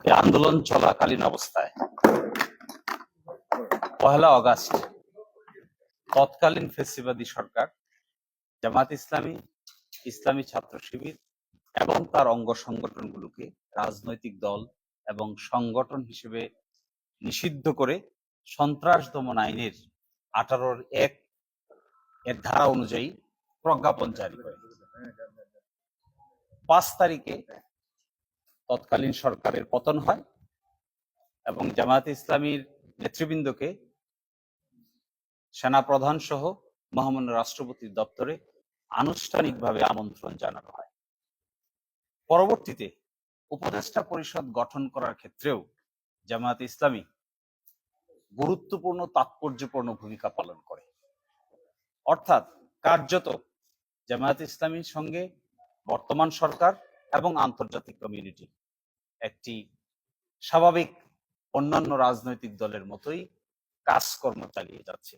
এই আন্দোলন চলাকালীন অবস্থায় 1 আগস্ট তৎকালীন ফ্যাসিবাদী সরকার জামাত ইসলামী, ইসলামী ছাত্র শিবির এবং তার অঙ্গ সংগঠনগুলোকে রাজনৈতিক দল এবং সংগঠন হিসেবে নিষিদ্ধ করে সন্ত্রাস দমন আইনের 18(1) এর ধারা অনুযায়ী প্রজ্ঞাপন জারি করে। 5 তারিখে তৎকালীন সরকারের পতন হয় এবং জামায়াত ইসলামীর নেতৃবৃন্দকে সেনাপ্রধান সহ মহামান্য রাষ্ট্রপতির দপ্তরে আনুষ্ঠানিকভাবে আমন্ত্রণ জানানো হয়। পরবর্তীতে উপদেষ্টা পরিষদ গঠন করার ক্ষেত্রেও জামায়াত ইসলামী গুরুত্বপূর্ণ তাৎপর্যপূর্ণ ভূমিকা পালন করে। অর্থাৎ কার্যত জামায়াত ইসলামীর সঙ্গে বর্তমান সরকার এবং আন্তর্জাতিক কমিউনিটি একটি স্বাভাবিক অন্যান্য রাজনৈতিক দলের মতোই কাজকর্ম চালিয়ে যাচ্ছে।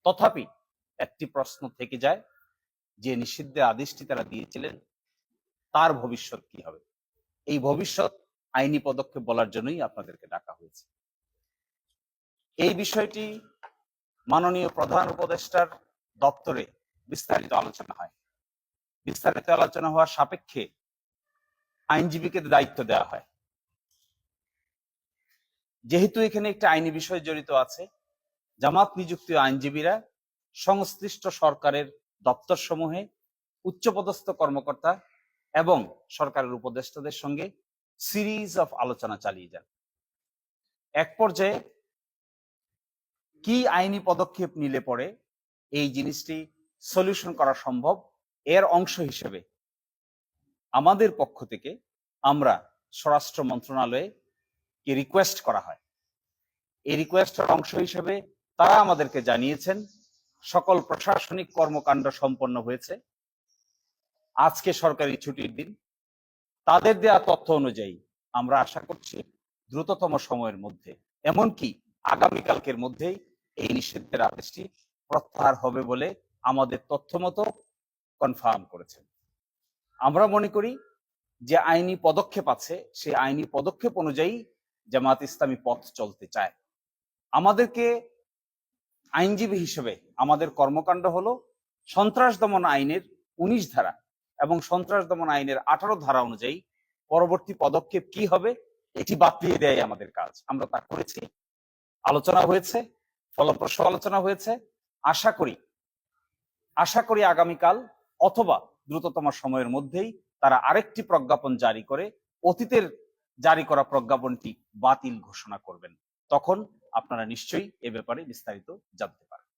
তথাপি একটি প্রশ্ন থেকে যায়, যে নিষিদ্ধের আদেশটি তারা দিয়েছিলেন তার ভবিষ্যৎ কি হবে? এই ভবিষ্যৎ আইনি পদক্ষেপ বলার জন্যই আপনাদেরকে ডাকা হয়েছে। এই বিষয়টি মাননীয় প্রধান উপদেষ্টার দপ্তরে বিস্তারিত আলোচনা হয়। বিস্তারিত আলোচনা হওয়ার সাপেক্ষে আইনজীবীকে দায়িত্ব দেওয়া হয়। যেহেতু এখানে একটা আইনি বিষয় জড়িত আছে, জামাত নিযুক্ত আইনজীবীরা সংশ্লিষ্ট সরকারের দপ্তর সমূহে উচ্চপদস্থ কর্মকর্তা এবং সরকারের উপদেষ্টাদের সঙ্গে সিরিজ অফ আলোচনা চালিয়ে যান। এক পর্যায়ে কি আইনি পদক্ষেপ নিলে পরে এই জিনিসটি সলিউশন করা সম্ভব, এর অংশ হিসেবে আমাদের পক্ষ থেকে আমরা স্বরাষ্ট্র মন্ত্রণালয়ে রিকোয়েস্ট করা হয়। এই রিকোয়েস্টের অংশ হিসেবে তারা আমাদেরকে জানিয়েছেন সকল প্রশাসনিক কর্মকাণ্ড সম্পন্ন হয়েছে, আজকে সরকারি ছুটির দিন। তাদের দেয়া তথ্য অনুযায়ী আমরা আশা করছি দ্রুততম সময়ের মধ্যে, এমনকি আগামীকালকের মধ্যেই এই নিষিদ্ধের আদেশটি প্রত্যাহার হবে বলে আমাদের তথ্য মতো কনফার্ম করেছেন। আমরা মনে করি যে আইনি পদক্ষেপ আছে, সেই আইনি পদক্ষেপ অনুযায়ী জামাত ইসলামী পথ চলতে চায়। আমাদেরকে আইনজীবী হিসেবে আমাদের কর্মকাণ্ড হলো সন্ত্রাস দমন আইনের 19 ধারা এবং সন্ত্রাস দমন আইনের 18 ধারা অনুযায়ী পরবর্তী পদক্ষেপ কি হবে এটি বাতলিয়ে দেয় আমাদের কাজ। আমরা তা করেছি, আলোচনা হয়েছে, ফলপ্রসূ আলোচনা হয়েছে। আশা করি আগামীকাল অথবা দ্রুততম সময়ের মধ্যেই তারা আরেকটি প্রজ্ঞাপন জারি করে অতীতের জারি করা প্রজ্ঞাপনটি বাতিল ঘোষণা করবেন। তখন আপনারা নিশ্চয়ই এ ব্যাপারে বিস্তারিত জানতে পারবেন।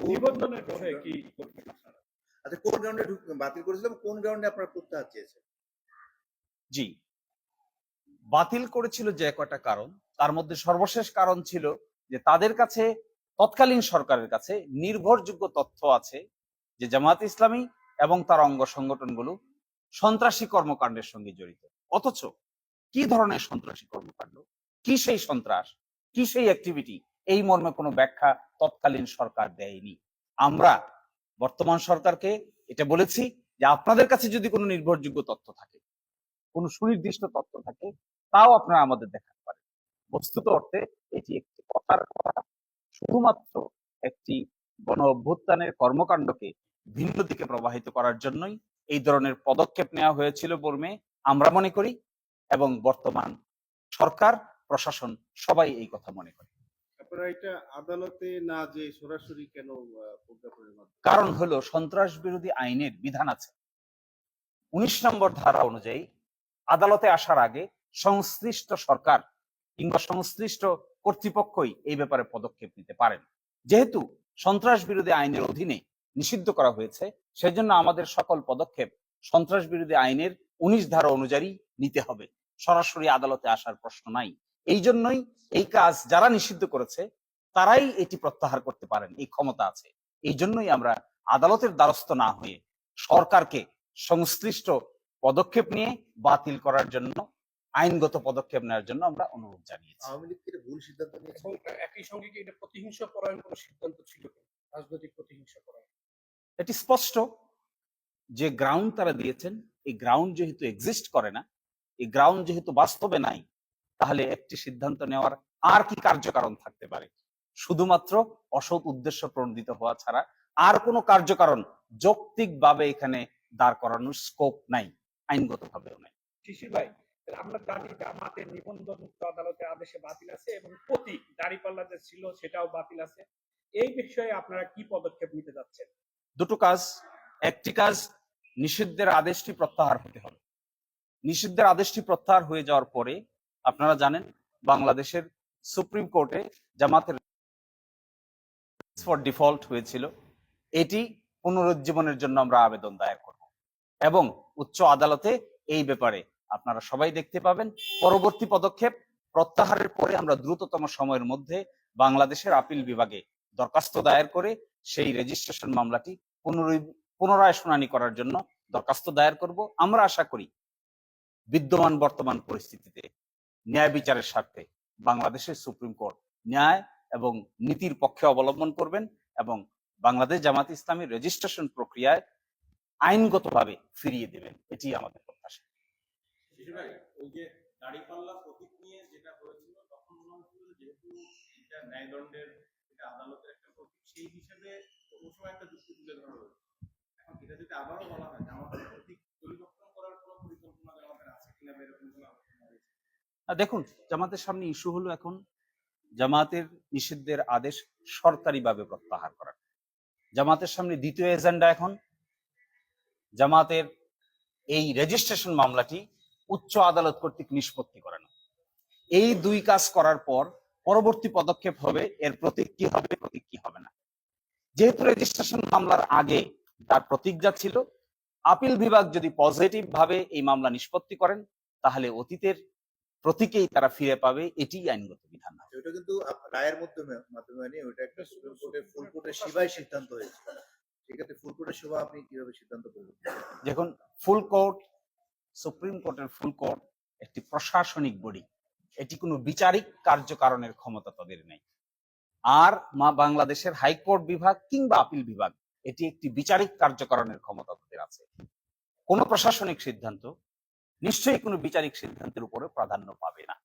নিবন্ধনের বিষয়ে কি করবেন? আচ্ছা, কোন গ্রাউন্ডে বাতিল করেছিলাম, কোন গ্রাউন্ডে আপনারা প্রত্যাহার চেয়েছেন? জি, বাতিল করেছিল যে কয়টা কারণ, তার মধ্যে সর্বশেষ কারণ ছিল যে তাদের কাছে, তৎকালীন সরকারের কাছে নির্ভরযোগ্য তথ্য আছে যে জামায়াত ইসলামী এবং তার অঙ্গ সংগঠনগুলো সন্ত্রাসী কর্মকাণ্ডের সঙ্গে জড়িত। অথচ কি ধরনের সন্ত্রাসী কর্মকাণ্ড, কি সেই সন্ত্রাস, কি সেই অ্যাক্টিভিটি, এই মর্মে কোনো ব্যাখ্যা তৎকালীন সরকার দেয়নি। আমরা বর্তমান সরকারকে এটা বলেছি যে আপনাদের কাছে যদি কোনো নির্ভরযোগ্য তথ্য থাকে, কোনো সুনির্দিষ্ট তথ্য থাকে, তাও আপনারা আমাদের দেখাতে পারেন। বস্তুত অর্থে এটি একটি কথার কথা, শুধুমাত্র একটি গণ অভ্যুত্থানের কর্মকাণ্ডকে ভিন্ন দিকে প্রবাহিত করার জন্যই এই ধরনের পদক্ষেপ নেওয়া হয়েছিল বর্মে আমরা মনে করি, এবং বর্তমান সরকার প্রশাসন সবাই এই কথা মনে করে। আপনারা এটা আদালতে না যে সরাসরি কেন প্রজ্ঞাপনের মাধ্যমে? কারণ হলো সন্ত্রাস বিরোধী আইনের বিধান আছে 19 নম্বর ধারা অনুযায়ী আদালতে আসার আগে সংশ্লিষ্ট সরকার কিংবা সংশ্লিষ্ট কর্তৃপক্ষই এই ব্যাপারে পদক্ষেপ নিতে পারেন। যেহেতু সন্ত্রাস বিরোধী আইনের অধীনে নিষিদ্ধ করা হয়েছে, সেজন্য আমাদের সকল পদক্ষেপ সন্ত্রাস বিরোধী আইনের 19 ধারা অনুযায়ী নিতে হবে, সরাসরি আদালতে আসার প্রশ্ন নাই। এই জন্যই এই কাজ যারা নিষিদ্ধ করেছে তারাই এটি প্রত্যাহার করতে পারেন, এই ক্ষমতা আছে। এই জন্যই আমরা আদালতের দ্বারস্থ না হয়ে সরকারকে সংশ্লিষ্ট পদক্ষেপ নিয়ে বাতিল করার জন্য, আইনগত পদক্ষেপ নেওয়ার জন্য আমরা অনুরোধ জানিয়েছি। আওয়ামী লীগ কি ভুল সিদ্ধান্ত নিয়েছে? একই সঙ্গে কি এটা প্রতিহিংসা পরায়ণ কোনো সিদ্ধান্ত ছিল, রাজনৈতিক প্রতিহিংসা পরায়ণ? এটি স্পষ্ট যে গ্রাউন্ড তারা দিয়েছেন, এই গ্রাউন্ড যেহেতু এক্সিস্ট করে না, এই গ্রাউন্ড যেহেতু বাস্তবে নাই, তাহলে একটি সিদ্ধান্ত নেওয়ার আর কি কার্যকারণ থাকতে পারে? শুধুমাত্র অসৎ উদ্দেশ্য প্রণোদিত হওয়া ছাড়া আর কোনো কার্যকারণ যৌক্তিকভাবে এখানে দাঁড় করানোর স্কোপ নাই, আইনগতভাবেও নাই। শিশির ভাই, তাহলে আমরা জানি জামাতের নিবন্ধন মুক্ত আদালতের আদেশে বাতিল আছে এবং প্রতীক দাঁড়িপাল্লা যে ছিল সেটাও বাতিল আছে। এই বিষয়ে আপনারা কি পদক্ষেপ নিতে যাচ্ছেন? দুটো কাজ। একটি কাজ, নিষিদ্ধের আদেশটি প্রত্যাহার হতে হবে। নিষিদ্ধের আদেশটি প্রত্যাহার হয়ে যাওয়ার পরে আপনারা জানেন বাংলাদেশের সুপ্রিম কোর্টে জামাতের ফর ডিফল্ট হয়েছিল, এটি পুনরুজ্জীবনের জন্য আমরা আবেদন দায়ের করব এবং উচ্চ আদালতে এই ব্যাপারে আপনারা সবাই দেখতে পাবেন। পরবর্তী পদক্ষেপ, প্রত্যাহারের পরে আমরা দ্রুততম সময়ের মধ্যে বাংলাদেশের আপিল বিভাগে দরখাস্ত দায়ের করে সেই রেজিস্ট্রেশন মামলাটি পুনরায় শুনানি করার জন্য দরখাস্ত দায়ের করব। আমরা আশা করি বিদ্যমান বর্তমান পরিস্থিতিতে ন্যায় বিচারের স্বার্থে বাংলাদেশের সুপ্রিম কোর্ট ন্যায় এবং নীতির পক্ষে অবলম্বন করবেন এবং বাংলাদেশ জামাত ইসলামীর রেজিস্ট্রেশন প্রক্রিয়ায় আইনগতভাবে ফিরিয়ে দেবেন, এটি আমাদের প্রত্যাশা। ওই যে দাঁড়িপাল্লা প্রতীক নিয়ে যেটা হয়েছিল তখন মনে হচ্ছিল যেহেতু এটা ন্যায়দণ্ডের এটা আদালতের একটা প্রতীক, সেই হিসেবে ওই সময় একটা যুক্তি তুলে ধরা হয়েছে। এখন এটা যদি আবারও বলা হয় যে আমাদের প্রতীক পরিবর্তন করার কোনো পরিকল্পনা আমাদের আছে কিনা বা এরকম কোনো আলোচনা হয়েছে? দেখুন, জামাতের সামনে ইস্যু হলো এখন জামাতের নিষিদ্ধের আদেশ সরকারিভাবে প্রত্যাহার করা। জামাতের সামনে দ্বিতীয় এজেন্ডা এখন জামাতের এই রেজিস্ট্রেশন মামলাটি উচ্চ আদালত কর্তৃক নিষ্পত্তি করানো। এই দুই কাজ করার পর পরবর্তী পদক্ষেপ হবে এর প্রতীক কি হবে, প্রতীক কি হবে না। যেহেতু রেজিস্ট্রেশন মামলার আগে তার প্রতীক যা ছিল, আপিল বিভাগ যদি পজিটিভ ভাবে এই মামলা নিষ্পত্তি করেন তাহলে অতীতের প্রতীকেই তারা ফিরে পাবে, এটি আইনগত বিধান। ওটা কিন্তু রায়ের মাধ্যমে হয়নি, ওটা একটা সুপ্রিম কোর্টের ফুল কোর্টের সেবায় সিদ্ধান্ত হয়েছে। সেক্ষেত্রে ফুল কোর্টের সেবা আপনি কিভাবে সিদ্ধান্ত করবেন? দেখুন, ফুল কোর্ট, সুপ্রিম কোর্টের ফুল কোর্ট একটি প্রশাসনিক বডি, এটি কোনো বিচারিক কার্যকারণের ক্ষমতা তাদের নেই। আর বাংলাদেশের হাইকোর্ট বিভাগ কিংবা আপিল বিভাগ, এটি একটি বিচারিক কার্যকারণের ক্ষমতা তাদের আছে। কোন প্রশাসনিক সিদ্ধান্ত নিশ্চয়ই কোনো বিচারিক সিদ্ধান্তের উপরে প্রাধান্য পাবে না।